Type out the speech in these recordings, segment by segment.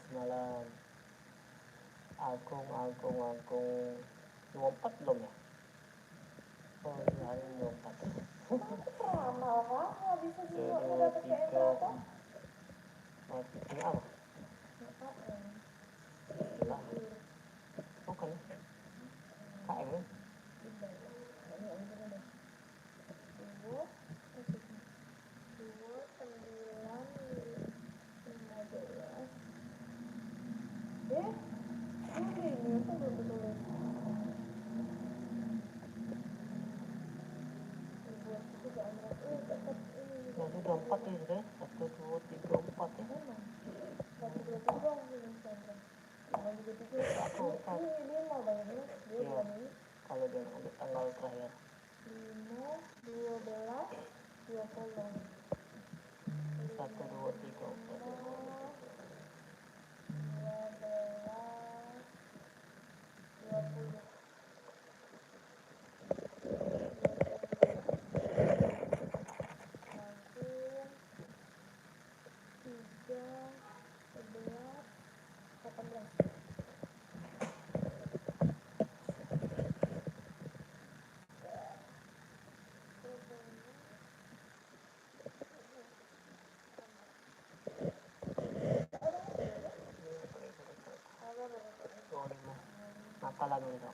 semalam. Agung 24 belum ya? Oh iya, hari 24 ya. Lama bisa juga 2, udah pakai 3, berapa? ini apa? Bukan ya? KM ya? Masih 24 ya sudah? 1, 2, 3, 4 ya? Aku 4. Iya, kalau dia ambil tanggal terakhir 1, 2, 3, 4. Nakalan itu.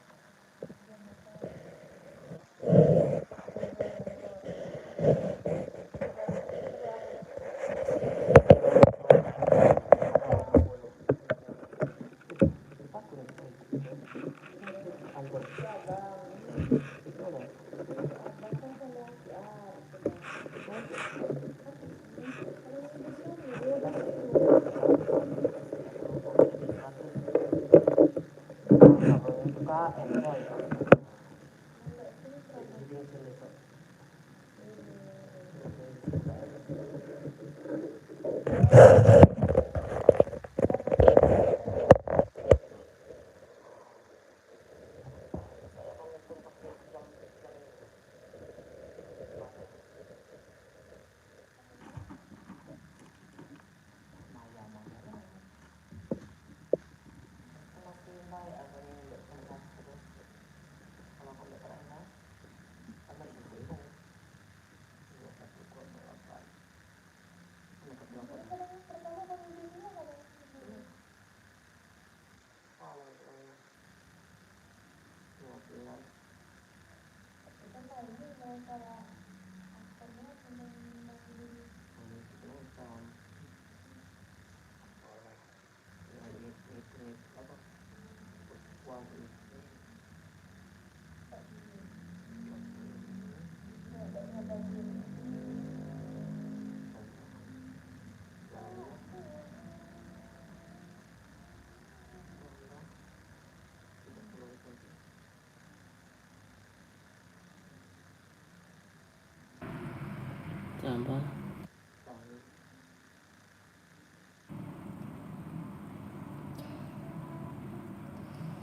Tambah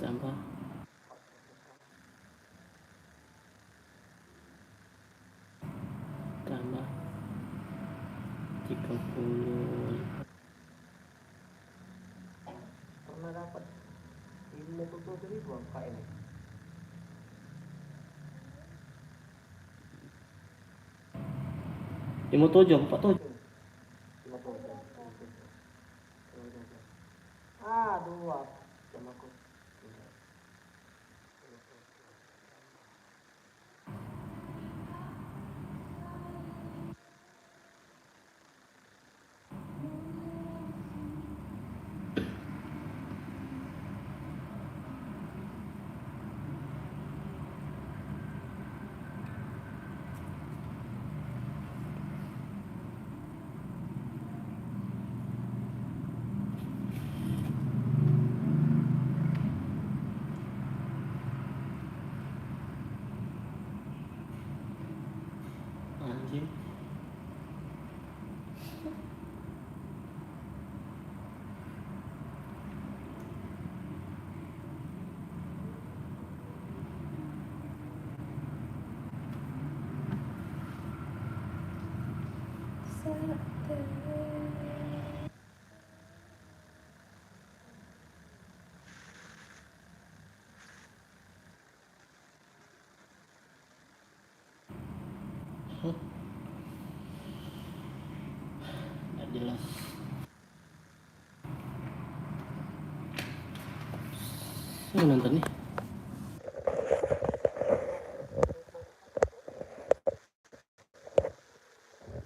tambah tambah 30. Pernah dapat 50.000 angka ini. Lima tujuh, 47. Dua. Sama aku. Nggak jelas. Ini nonton nih.